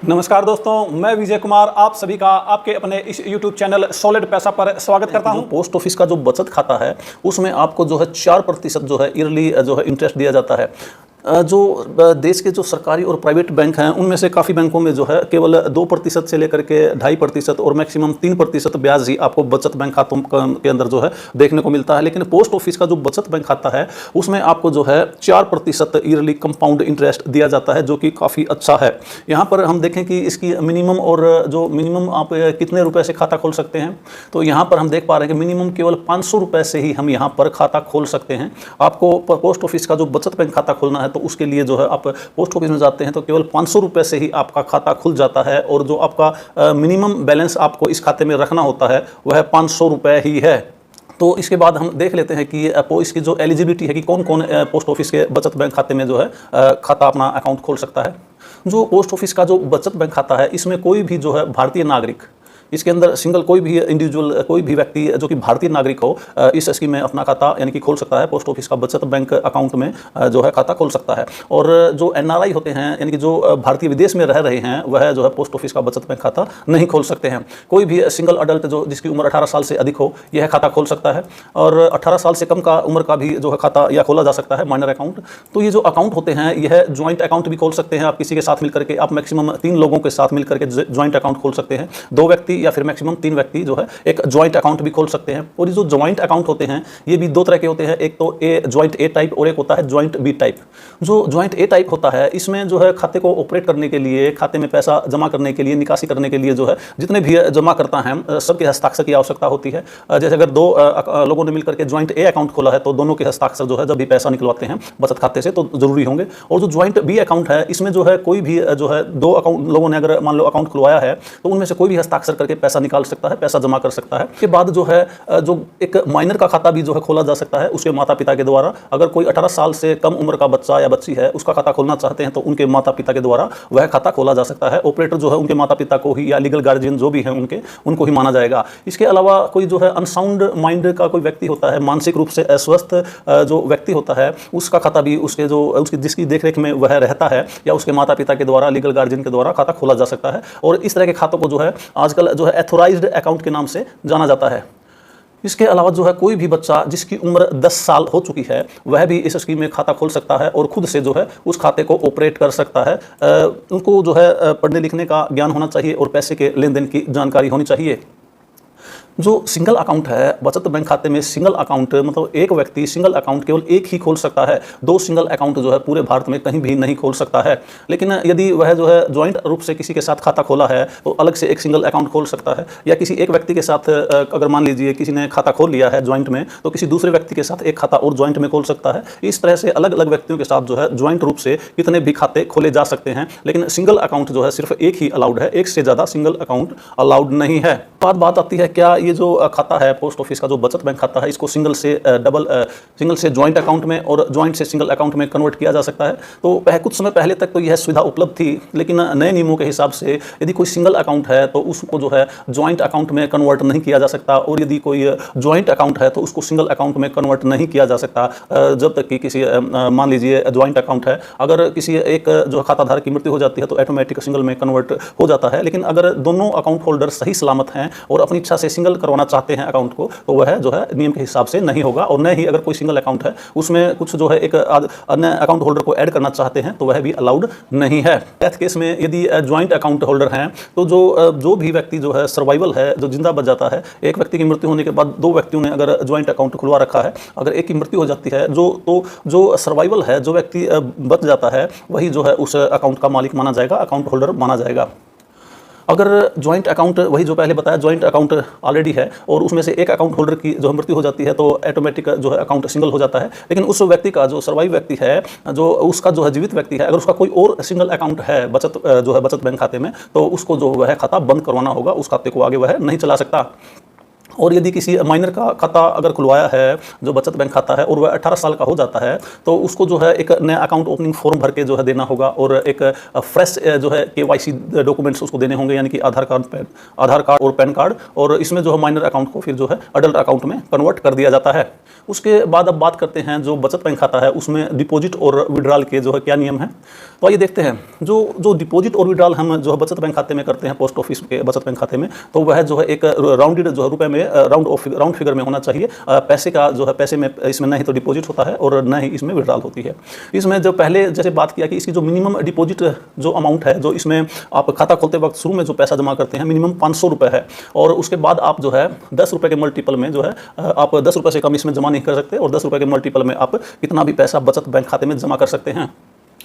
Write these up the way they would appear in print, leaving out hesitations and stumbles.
नमस्कार दोस्तों, मैं विजय कुमार आप सभी का आपके अपने इस YouTube चैनल सॉलिड पैसा पर स्वागत करता हूं। पोस्ट ऑफिस का जो बचत खाता है उसमें आपको जो है 4% जो है ईयरली जो है इंटरेस्ट दिया जाता है। जो देश के जो सरकारी और प्राइवेट बैंक हैं उनमें से काफ़ी बैंकों में जो है केवल 2% से लेकर के 2.5% और मैक्सिमम 3% ब्याज ही आपको बचत बैंक खातों के अंदर जो है देखने को मिलता है। लेकिन पोस्ट ऑफिस का जो बचत बैंक खाता है उसमें आपको जो है 4% ईयरली कंपाउंड इंटरेस्ट दिया जाता है, जो कि काफ़ी अच्छा है। यहाँ पर हम देखें कि इसकी मिनिमम और जो मिनिमम आप कितने रुपए से खाता खोल सकते हैं, तो यहाँ पर हम देख पा रहे हैं कि मिनिमम केवल 500 रुपये से ही हम यहाँ पर खाता खोल सकते हैं। आपको पोस्ट ऑफिस का जो बचत बैंक खाता खोलना है तो उसके लिए जो है आप पोस्ट ऑफिस में जाते हैं तो केवल 500 रुपये से ही आपका खाता खुल जाता है, और जो आपका मिनिमम बैलेंस आपको इस खाते में रखना होता है वह 500 रुपये ही है। तो इसके बाद हम देख लेते हैं कि इसकी जो एलिजिबिलिटी है कि कौन कौन पोस्ट ऑफिस के बचत बैंक खाते में जो है खाता अपना अकाउंट खोल सकता है। जो पोस्ट ऑफिस का जो बचत बैंक खाता है इसमें कोई भी जो है भारतीय नागरिक, इसके अंदर सिंगल कोई भी इंडिविजुअल, कोई भी व्यक्ति जो कि भारतीय नागरिक हो इस स्कीम में अपना खाता यानी कि खोल सकता है। पोस्ट ऑफिस का बचत बैंक अकाउंट में जो है खाता खोल सकता है। और जो एनआरआई होते हैं यानी कि जो भारतीय विदेश में रह रहे हैं वह जो है पोस्ट ऑफिस का बचत बैंक खाता नहीं खोल सकते हैं। कोई भी सिंगल अडल्ट जो जिसकी उम्र 18 साल से अधिक हो यह खाता खोल सकता है, और 18 साल से कम का उम्र का भी जो है खाता या खोला जा सकता है, माइनर अकाउंट। तो ये जो अकाउंट होते हैं यह ज्वाइंट अकाउंट भी खोल सकते हैं आप किसी के साथ मिलकर के। आप मैक्सिमम 3 लोगों के साथ मिलकर के ज्वाइंट अकाउंट खोल सकते हैं। 2 व्यक्ति या फिर मैक्सिमम 3 व्यक्ति जो है एक ज्वाइंट अकाउंट भी खोल सकते हैं। और ये जो ज्वाइंट अकाउंट होते हैं ये भी 2 तरह के होते हैं, एक तो ज्वाइंट ए टाइप और एक होता है ज्वाइंट बी टाइप। जो ज्वाइंट ए टाइप होता है इसमें जो है खाते को ऑपरेट करने के लिए, खाते में पैसा जमा करने के लिए, निकासी करने के लिए जो है जितने भी जमा करता है सबके हस्ताक्षर की आवश्यकता होती है। जैसे अगर 2 लोगों ने मिलकर के ज्वाइंट ए अकाउंट खोला है तो दोनों के हस्ताक्षर जो है जब भी पैसा निकलवाते हैं बचत खाते से तो जरूरी होंगे। और जो ज्वाइंट बी अकाउंट है इसमें जो है कोई भी जो है 2 अकाउंट लोगों ने अगर मान लो अकाउंट खुलवाया है तो उनमें से कोई भी हस्ताक्षर करके पैसा निकाल सकता है, पैसा जमा कर सकता है। के बाद जो है जो एक माइनर का खाता भी जो है खोला जा सकता है उसके माता पिता के द्वारा। अगर कोई 18 साल से कम उम्र का बच्चा या बच्ची है उसका खाता खोलना चाहते हैं तो उनके माता पिता के द्वारा वह खाता खोला जा सकता है। ऑपरेटर जो है उनके माता पिता को ही या लीगल गार्जियन जो भी है उनको ही माना जाएगा। इसके अलावा कोई जो है अनसाउंड माइंड का कोई व्यक्ति होता है, मानसिक रूप से अस्वस्थ जो व्यक्ति होता है उसका खाता भी उसकी जिसकी देखरेख में वह रहता है या उसके माता पिता के द्वारा, लीगल गार्जियन के द्वारा खाता खोला जा सकता है। और इस तरह के खातों को जो है आजकल जो है एथोराइज्ड अकाउंट के नाम से जाना जाता है। इसके अलावा जो है कोई भी बच्चा जिसकी उम्र 10 साल हो चुकी है वह भी इस स्कीम में खाता खोल सकता है और खुद से जो है उस खाते को ऑपरेट कर सकता है। उनको जो है पढ़ने लिखने का ज्ञान होना चाहिए और पैसे के लेन देन की जानकारी होनी चाहिए। जो सिंगल अकाउंट है बचत बैंक खाते में, सिंगल अकाउंट मतलब एक व्यक्ति सिंगल अकाउंट केवल एक ही खोल सकता है। 2 सिंगल अकाउंट जो है पूरे भारत में कहीं भी नहीं खोल सकता है। लेकिन यदि वह जो है ज्वाइंट रूप से किसी के साथ खाता खोला है तो अलग से एक सिंगल अकाउंट खोल सकता है, या किसी एक व्यक्ति के साथ अगर मान लीजिए किसी ने खाता खोल लिया है ज्वाइंट में तो किसी दूसरे व्यक्ति के साथ एक खाता और ज्वाइंट में खोल सकता है। इस तरह से अलग अलग व्यक्तियों के साथ जो है ज्वाइंट रूप से कितने भी खाते खोले जा सकते हैं। लेकिन सिंगल अकाउंट जो है सिर्फ एक ही अलाउड है, एक से ज़्यादा सिंगल अकाउंट अलाउड नहीं है। बात आती है क्या ये जो खाता है पोस्ट ऑफिस का जो बचत बैंक खाता है इसको सिंगल से ज्वाइंट अकाउंट में और ज्वाइंट से सिंगल अकाउंट में कन्वर्ट किया जा सकता है। तो कुछ समय पहले तक तो यह सुविधा उपलब्ध थी, लेकिन नए नियमों के हिसाब से यदि कोई सिंगल अकाउंट है तो उसको जो है ज्वाइंट अकाउंट में कन्वर्ट नहीं किया जा सकता, और यदि कोई ज्वाइंट अकाउंट है तो उसको सिंगल अकाउंट में कन्वर्ट नहीं किया जा सकता जब तक कि किसी मान लीजिए ज्वाइंट अकाउंट है, अगर किसी एक जो खाता धारक की मृत्यु हो जाती है तो ऑटोमेटिक सिंगल में कन्वर्ट हो जाता है। लेकिन अगर दोनों अकाउंट होल्डर सही सलामत हैं और अपनी इच्छा से सिंगल करवाना चाहते हैं अकाउंट को तो वह जो है नियम के हिसाब से नहीं होगा। और न ही अगर कोई सिंगल अकाउंट है उसमें कुछ जो है एक अन्य अकाउंट होल्डर को ऐड करना चाहते हैं तो वह भी अलाउड नहीं है। डेथ केस में यदि ज्वाइंट अकाउंट होल्डर हैं तो जो भी व्यक्ति जो है सर्वाइवल है, जो जिंदा बच जाता है, एक व्यक्ति की मृत्यु होने के बाद 2 व्यक्तियों ने अगर ज्वाइंट अकाउंट खुलवा रखा है, अगर एक की मृत्यु हो जाती है जो सर्वाइवल है, जो व्यक्ति बच जाता है वही जो है उस अकाउंट का मालिक माना जाएगा, अकाउंट होल्डर माना जाएगा। अगर ज्वाइंट अकाउंट वही जो पहले बताया ज्वाइंट अकाउंट ऑलरेडी है और उसमें से एक अकाउंट होल्डर की जो मृत्यु हो जाती है तो ऑटोमेटिक जो है अकाउंट सिंगल हो जाता है। लेकिन उस व्यक्ति का जो सर्वाइव व्यक्ति है, जो उसका जो है जीवित व्यक्ति है, अगर उसका कोई और सिंगल अकाउंट है बचत बैंक खाते में तो उसको जो वह खाता बंद करवाना होगा, उस खाते को आगे वह नहीं चला सकता। और यदि किसी माइनर का खाता अगर खुलवाया है, जो बचत बैंक खाता है, और वह 18 साल का हो जाता है, तो उसको जो है एक नया अकाउंट ओपनिंग फॉर्म भर के जो है देना होगा, और एक फ्रेश जो है KYC डॉक्यूमेंट्स उसको देने होंगे, यानी कि आधार कार्ड और पैन कार्ड। और इसमें जो है माइनर अकाउंट को फिर जो है अडल्ट अकाउंट में कन्वर्ट कर दिया जाता है। उसके बाद अब बात करते हैं जो बचत बैंक खाता है उसमें डिपॉजिट और विड्रॉल के जो है क्या नियम है। तो आइए देखते हैं। जो डिपॉजिट और विड्रॉल हम जो है बचत बैंक खाते में करते हैं, पोस्ट ऑफिस के बचत बैंक खाते में, तो वह जो है एक राउंडेड जो है रुपए में राउंड फिगर में होना चाहिए। पैसे का जो है पैसे में इसमें न ही तो डिपॉजिट होता है और न ही इसमें विड्रॉल होती है। इसमें जो पहले जैसे बात किया कि इसकी जो मिनिमम डिपॉजिट जो अमाउंट है, जो इसमें आप खाता खोलते वक्त शुरू में जो पैसा जमा करते हैं, मिनिमम 500 रुपये है। और उसके बाद आप जो है 10 रुपये के मल्टीपल में जो है आप 10 रुपये से कम इसमें जमा नहीं कर सकते, और 10 रुपये के मल्टीपल में आप कितना भी पैसा बचत बैंक खाते में जमा कर सकते हैं।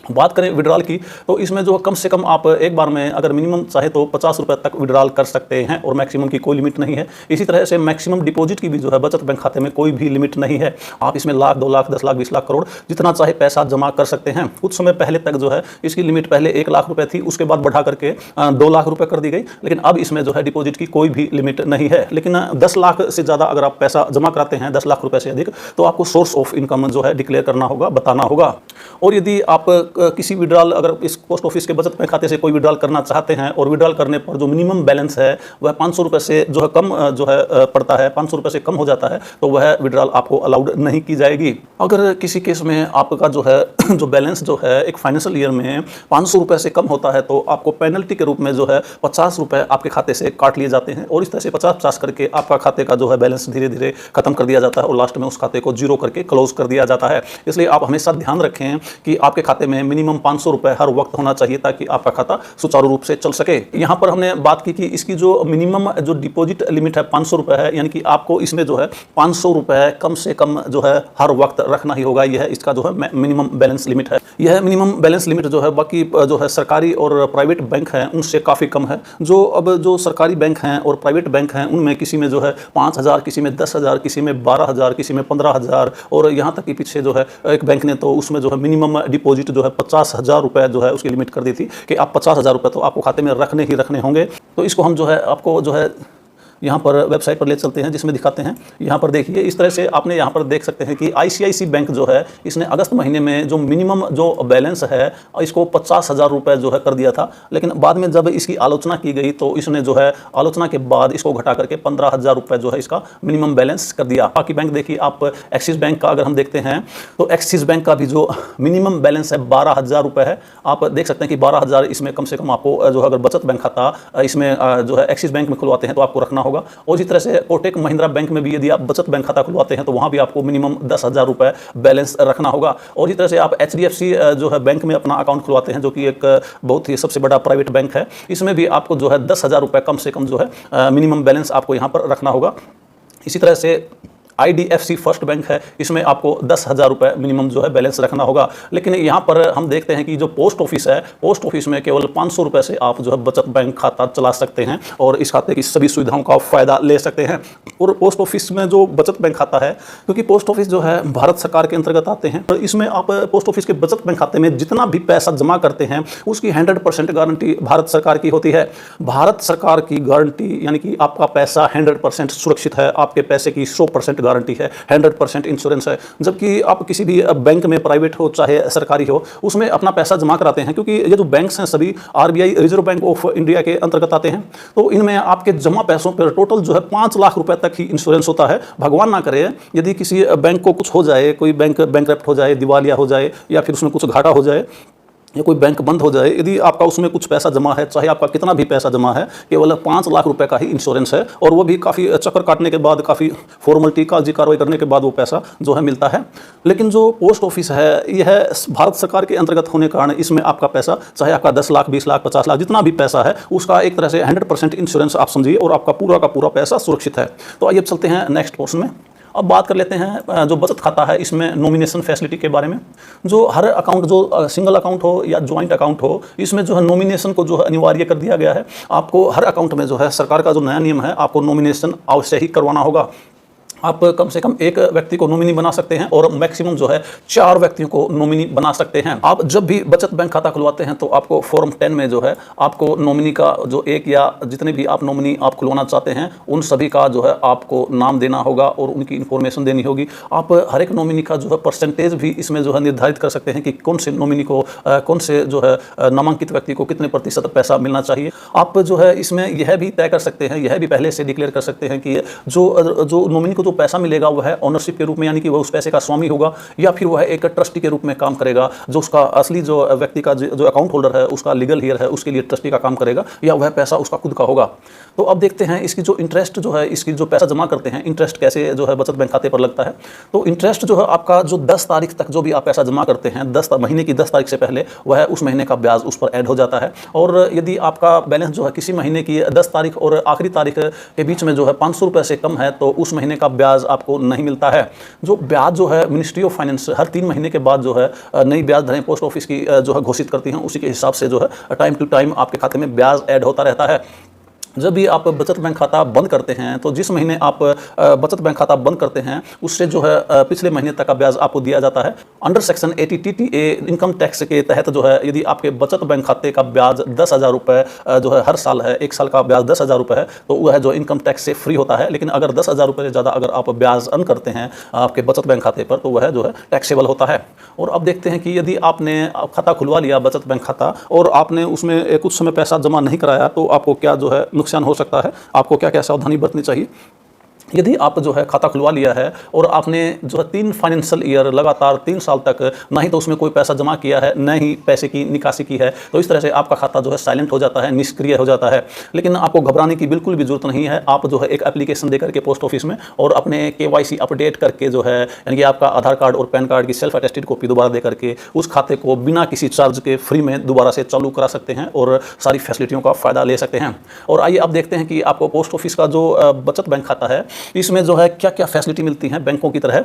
बात करें विड्रॉल की, तो इसमें जो कम से कम आप एक बार में अगर मिनिमम चाहे तो 50 रुपये तक विड्रॉल कर सकते हैं, और मैक्सिमम की कोई लिमिट नहीं है। इसी तरह से मैक्सिमम डिपॉजिट की भी जो है बचत बैंक खाते में कोई भी लिमिट नहीं है। आप इसमें लाख, 2 लाख, 10 लाख, 20 लाख, करोड़ जितना चाहे पैसा जमा कर सकते हैं। कुछ समय पहले तक जो है इसकी लिमिट पहले 1 लाख रुपये थी, उसके बाद बढ़ा करके 2 लाख रुपये कर दी गई, लेकिन अब इसमें जो है डिपॉजिट की कोई भी लिमिट नहीं है। लेकिन 10 लाख से ज़्यादा अगर आप पैसा जमा कराते हैं, 10 लाख रुपये से अधिक, तो आपको सोर्स ऑफ इनकम जो है डिक्लेयर करना होगा, बताना होगा। और यदि आप किसी विड्रॉल अगर इस पोस्ट ऑफिस के बचत बैंक खाते से कोई विड्रॉल करना चाहते हैं, और विड्रॉल करने पर जो मिनिमम बैलेंस है वह 500 रुपये से जो है कम जो है पड़ता है, 500 रुपये से कम हो जाता है, तो वह विड्रॉल आपको अलाउड नहीं की जाएगी। अगर किसी केस में आपका जो है जो बैलेंस जो है एक फाइनेंशियल ईयर में 500 रुपये से कम होता है, तो आपको पेनल्टी के रूप में जो है 50 रुपये आपके खाते से काट लिए जाते हैं, और इस तरह से 50-50 करके आपका खाते का जो है बैलेंस धीरे धीरे खत्म कर दिया जाता है, और लास्ट में उस खाते को जीरो करके क्लोज कर दिया जाता है। इसलिए आप हमेशा ध्यान रखें कि आपके खाते में मिनिमम 500 रुपये हर वक्त होना चाहिए, ताकि आपका खाता सुचारू रूप से चल सके। यहाँ पर हमने बात की कि इसकी जो मिनिमम जो डिपॉजिट लिमिट है 500 रुपये है, यानी कि आपको इसमें जो है 500 रुपये कम से कम जो है हर वक्त रखना ही होगा। यह इसका जो है मिनिमम बैलेंस लिमिट है। यह मिनिमम बैलेंस लिमिट जो है बाकी जो है सरकारी और प्राइवेट बैंक हैं उनसे काफ़ी कम है। जो सरकारी बैंक हैं और प्राइवेट बैंक हैं उनमें किसी में जो है 5,000, किसी में 10,000, किसी में 12,000, किसी में 15,000, और यहाँ तक कि पीछे जो है एक बैंक ने तो उसमें जो है मिनिमम डिपॉजिट जो है 50,000 रुपये जो है उसकी लिमिट कर दी थी कि आप 50,000 रुपये तो आपको खाते में रखने ही रखने होंगे। तो इसको हम जो है आपको जो है यहाँ पर वेबसाइट पर ले चलते हैं, जिसमें दिखाते हैं। यहाँ पर देखिए, इस तरह से आपने यहाँ पर देख सकते हैं कि ICICI बैंक जो है इसने अगस्त महीने में जो मिनिमम जो बैलेंस है इसको 50,000 रुपये जो है कर दिया था, लेकिन बाद में जब इसकी आलोचना की गई तो इसने जो है आलोचना के बाद इसको घटा करके 15,000 रुपये जो है इसका मिनिमम बैलेंस कर दिया। बाकी बैंक देखिए, आप एक्सिस बैंक का अगर हम देखते हैं तो एक्सिस बैंक का भी जो मिनिमम बैलेंस है 12,000 रुपये है। आप देख सकते हैं कि 12,000 इसमें कम से कम आपको जो अगर बचत बैंक खाता इसमें जो है एक्सिस बैंक में खुलवाते हैं तो आपको रखना होगा। और इस तरह से कोटक महिंद्रा बैंक में भी यदि आप बचत बैंक खाता खुलवाते हैं तो वहां भी आपको मिनिमम 10,000 रुपये बैलेंस रखना होगा। और इस तरह से आप HDFC जो है बैंक में अपना अकाउंट खुलवाते हैं, जो कि एक बहुत ही सबसे बड़ा प्राइवेट बैंक है, इसमें भी आपको जो है 10,000 रुपये कम से कम जो है मिनिमम बैलेंस आपको यहाँ पर रखना होगा। इसी तरह से IDFC फर्स्ट बैंक है, इसमें आपको 10,000 रुपये मिनिमम जो है बैलेंस रखना होगा। लेकिन यहाँ पर हम देखते हैं कि जो पोस्ट ऑफिस है, पोस्ट ऑफिस में केवल 500 रुपये से आप जो है बचत बैंक खाता चला सकते हैं और इस खाते की सभी सुविधाओं का फ़ायदा ले सकते हैं। और पोस्ट ऑफिस में जो बचत बैंक खाता है, क्योंकि पोस्ट ऑफिस जो है भारत सरकार के अंतर्गत आते हैं, तो इसमें आप पोस्ट ऑफिस के बचत बैंक खाते में जितना भी पैसा जमा करते हैं उसकी 100% गारंटी भारत सरकार की होती है। भारत सरकार की गारंटी यानी कि आपका पैसा 100% सुरक्षित है, आपके पैसे की 100% गारंटी है, 100% इंश्योरेंस है। जबकि आप किसी भी बैंक में, प्राइवेट हो चाहे सरकारी हो, उसमें अपना पैसा जमा कराते हैं, क्योंकि ये जो बैंक्स हैं सभी RBI reserve bank of India के अंतर्गत आते हैं, तो इनमें आपके जमा पैसों पर टोटल जो है 5 लाख रुपए तक ही इंश्योरेंस होता है। भगवान ना करे यदि किसी बैंक को कुछ हो जाए, कोई बैंक बैंकरप्ट हो जाए, दिवालिया हो जाए, या फिर उसमें कुछ घाटा हो जाए, या कोई बैंक बंद हो जाए, यदि आपका उसमें कुछ पैसा जमा है, चाहे आपका कितना भी पैसा जमा है, केवल 5 लाख रुपए का ही इंश्योरेंस है, और वो भी काफ़ी चक्कर काटने के बाद, काफ़ी फॉर्मलिटी कागजी कार्रवाई करने के बाद वो पैसा जो है मिलता है। लेकिन जो पोस्ट ऑफिस है यह भारत सरकार के अंतर्गत होने के कारण इसमें आपका पैसा, चाहे आपका 10 लाख, 20 लाख, 50 लाख, जितना भी पैसा है उसका एक तरह से 100% इंश्योरेंस आप समझिए, और आपका पूरा का पूरा पैसा सुरक्षित है। तो आइए अब चलते हैं नेक्स्ट पोर्शन में। अब बात कर लेते हैं जो बचत खाता है इसमें नॉमिनेशन फैसिलिटी के बारे में। जो हर अकाउंट, जो सिंगल अकाउंट हो या ज्वाइंट अकाउंट हो, इसमें जो है नॉमिनेशन को जो है अनिवार्य कर दिया गया है। आपको हर अकाउंट में जो है सरकार का जो नया नियम है, आपको नॉमिनेशन अवश्य ही करवाना होगा। आप कम से कम एक व्यक्ति को नॉमिनी बना सकते हैं और मैक्सिमम जो है 4 व्यक्तियों को नॉमिनी बना सकते हैं। आप जब भी बचत बैंक खाता खुलवाते हैं तो आपको फॉर्म 10 में जो है आपको नॉमिनी का जो एक या जितने भी आप नॉमिनी आप खुलवाना चाहते हैं उन सभी का जो है आपको नाम देना होगा और उनकी इन्फॉर्मेशन देनी होगी। आप हर एक नॉमिनी का जो है परसेंटेज भी इसमें जो है निर्धारित कर सकते हैं कि कौन से नॉमिनी को कौन से जो है नामांकित व्यक्ति को कितने प्रतिशत पैसा मिलना चाहिए। आप जो है इसमें यह भी तय कर सकते हैं, यह भी पहले से डिक्लेयर कर सकते हैं कि जो नॉमिनी को जो पैसा मिलेगा वह ओनरशिप के रूप में, यानी कि वह उस पैसे का स्वामी होगा, या फिर वह एक ट्रस्टी के रूप में काम करेगा, जो उसका असली जो व्यक्ति का जो अकाउंट होल्डर है उसका लीगल हेयर है उसके लिए ट्रस्टी का काम करेगा, या वह पैसा उसका खुद का होगा। तो अब देखते हैं इसकी जो इंटरेस्ट जो है, इसकी जो पैसा जमा करते हैं इंटरेस्ट कैसे जो है बचत बैंक खाते पर लगता है। तो इंटरेस्ट जो है आपका जो 10 तारीख तक जो भी आप पैसा जमा करते हैं, महीने की 10 तारीख से पहले वह उस महीने का ब्याज उस पर ऐड हो जाता है। और यदि आपका बैलेंस जो है किसी महीने की 10 तारीख और आखिरी तारीख के बीच में जो है 500 रुपये से कम है तो उस महीने का ब्याज आपको नहीं मिलता है। जो ब्याज जो है मिनिस्ट्री ऑफ फाइनेंस हर 3 महीने के बाद जो है नई ब्याज दरें पोस्ट ऑफिस की जो है घोषित करती हैं, उसी के हिसाब से जो है टाइम टू टाइम आपके खाते में ब्याज ऐड होता रहता है। जब भी आप बचत बैंक खाता बंद करते हैं तो जिस महीने आप बचत बैंक खाता बंद करते हैं उससे जो है पिछले महीने तक का ब्याज आपको दिया जाता है। Under section 80 TTA income tax के तहत जो है यदि आपके बचत बैंक खाते का ब्याज 10,000 रुपये जो है हर साल है, एक साल का ब्याज 10,000 रुपये है, तो वह जो इनकम टैक्स से फ्री होता है। लेकिन अगर 10,000 रुपये से ज़्यादा अगर आप ब्याज अर्न करते हैं आपके बचत बैंक खाते पर तो वह जो है टैक्सेबल होता है। और अब देखते हैं कि यदि आपने खाता खुलवा लिया बचत बैंक खाता और आपने उसमें कुछ समय पैसा जमा नहीं कराया तो आपको क्या जो है नुकसान हो सकता है, आपको क्या क्या सावधानी बरतनी चाहिए। यदि आप जो है खाता खुलवा लिया है और आपने जो है 3 फाइनेंशियल ईयर लगातार 3 साल तक ना ही तो उसमें कोई पैसा जमा किया है न ही पैसे की निकासी की है, तो इस तरह से आपका खाता जो है साइलेंट हो जाता है, निष्क्रिय हो जाता है। लेकिन आपको घबराने की बिल्कुल भी जरूरत नहीं है। आप जो है एक एप्लीकेशन देकर के पोस्ट ऑफिस में और अपने KYC अपडेट करके जो है यानी कि आपका आधार कार्ड और पैन कार्ड की सेल्फ अटेस्टेड कॉपी दोबारा दे करके उस खाते को बिना किसी चार्ज के फ्री में दोबारा से चालू करा सकते हैं और सारी फैसिलिटियों का फ़ायदा ले सकते हैं। और आइए अब देखते हैं कि आपको पोस्ट ऑफिस का जो बचत बैंक खाता है इसमें जो है क्या क्या फैसिलिटी मिलती हैं बैंकों की तरह।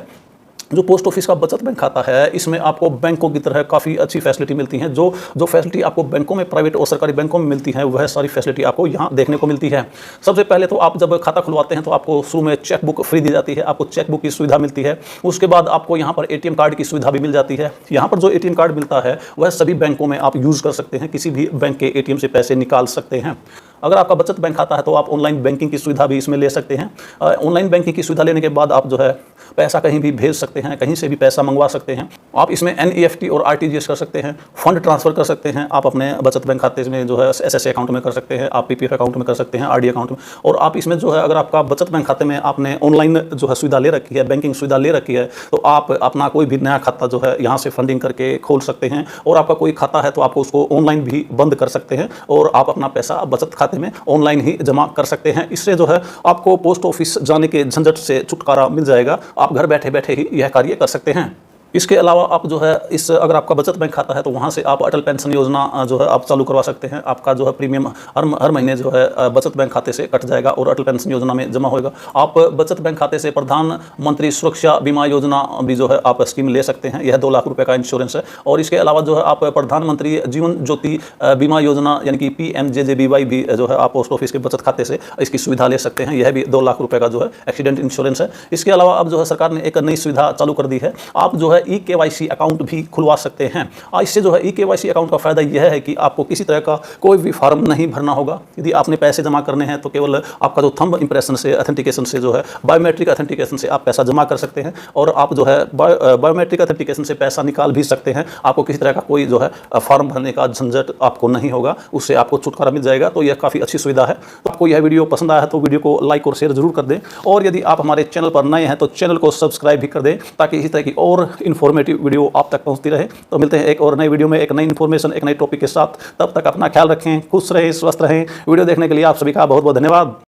जो पोस्ट ऑफिस का बचत बैंक खाता है इसमें आपको बैंकों की तरह काफ़ी अच्छी फैसिलिटी मिलती हैं। जो फैसिलिटी आपको बैंकों में, प्राइवेट और सरकारी बैंकों में मिलती है वह सारी फैसिलिटी आपको यहाँ देखने को मिलती है। सबसे पहले तो आप जब खाता खुलवाते हैं तो आपको शुरू में चेक बुक फ्री दी जाती है, आपको चेक बुक की सुविधा मिलती है। उसके बाद आपको यहाँ पर ATM कार्ड की सुविधा भी मिल जाती है। यहाँ पर जो ATM कार्ड मिलता है वह सभी बैंकों में आप यूज़ कर सकते हैं, किसी भी बैंक के ATM से पैसे निकाल सकते हैं। अगर आपका बचत बैंक खाता है तो आप ऑनलाइन बैंकिंग की सुविधा भी इसमें ले सकते हैं। ऑनलाइन बैंकिंग की सुविधा लेने के बाद आप जो है पैसा कहीं भी भेज सकते हैं, कहीं से भी पैसा मंगवा सकते हैं। आप इसमें NEFT और RTGS कर सकते हैं, फंड ट्रांसफ़र कर सकते हैं। आप अपने बचत बैंक खाते में जो है SSA अकाउंट में कर सकते हैं, आप PPF अकाउंट में कर सकते हैं, RD अकाउंट में। और आप इसमें जो है अगर आपका बचत बैंक खाते में आपने ऑनलाइन जो है सुविधा ले रखी है, बैंकिंग सुविधा ले रखी है, तो आप अपना कोई भी नया खाता जो है यहाँ से फंडिंग करके खोल सकते हैं। और आपका कोई खाता है तो आपको उसको ऑनलाइन भी बंद कर सकते हैं और आप अपना पैसा बचत खाते में ऑनलाइन ही जमा कर सकते हैं। इससे जो है आपको पोस्ट ऑफिस जाने के झंझट से छुटकारा मिल जाएगा। आप घर बैठे बैठे ही यह कार्य कर सकते हैं। इसके अलावा आप जो है अगर आपका बचत बैंक खाता है तो वहाँ से आप अटल पेंशन योजना जो है आप चालू करवा सकते हैं। आपका जो है प्रीमियम हर महीने जो है बचत बैंक खाते से कट जाएगा और अटल पेंशन योजना में जमा होगा। आप बचत बैंक खाते से प्रधानमंत्री सुरक्षा बीमा योजना भी जो है आप स्कीम ले सकते हैं। यह 2 लाख रुपए का इंश्योरेंस है। और इसके अलावा जो है आप प्रधानमंत्री जीवन ज्योति बीमा योजना यानी कि PMJJBY भी जो है आप पोस्ट ऑफिस के बचत खाते से इसकी सुविधा ले सकते हैं। यह भी 2 लाख रुपए का जो है एक्सीडेंट इंश्योरेंस है। इसके अलावा अब जो है सरकार ने एक नई सुविधा चालू कर दी है, आप जो है eKYC अकाउंट भी खुलवा सकते हैं। इससे जो है eKYC अकाउंट का फायदा यह है कि आपको किसी तरह का कोई भी फॉर्म नहीं भरना होगा। यदि आपने पैसे जमा करने हैं तो केवल आपका जो थंब इंप्रेशन से ऑथेंटिकेशन से जो है बायोमेट्रिक ऑथेंटिकेशन से आप पैसा जमा कर सकते हैं और आप जो है बायोमेट्रिक ऑथेंटिकेशन से पैसा निकाल भी सकते हैं। आपको किसी तरह का कोई जो है फॉर्म भरने का झंझट आपको नहीं होगा, उससे आपको छुटकारा मिल जाएगा। तो यह काफ़ी अच्छी सुविधा है। तो आपको यह वीडियो पसंद आया है तो वीडियो को लाइक और शेयर जरूर कर दें। और यदि आप हमारे चैनल पर नए हैं तो चैनल को सब्सक्राइब भी कर दें ताकि इसी तरह की और इन्फॉर्मेटिव वीडियो आप तक पहुंचती रहे। तो मिलते हैं एक और नई वीडियो में एक नई इन्फॉर्मेशन, एक नई टॉपिक के साथ। तब तक अपना ख्याल रखें, खुश रहें, स्वस्थ रहें। वीडियो देखने के लिए आप सभी का बहुत बहुत धन्यवाद।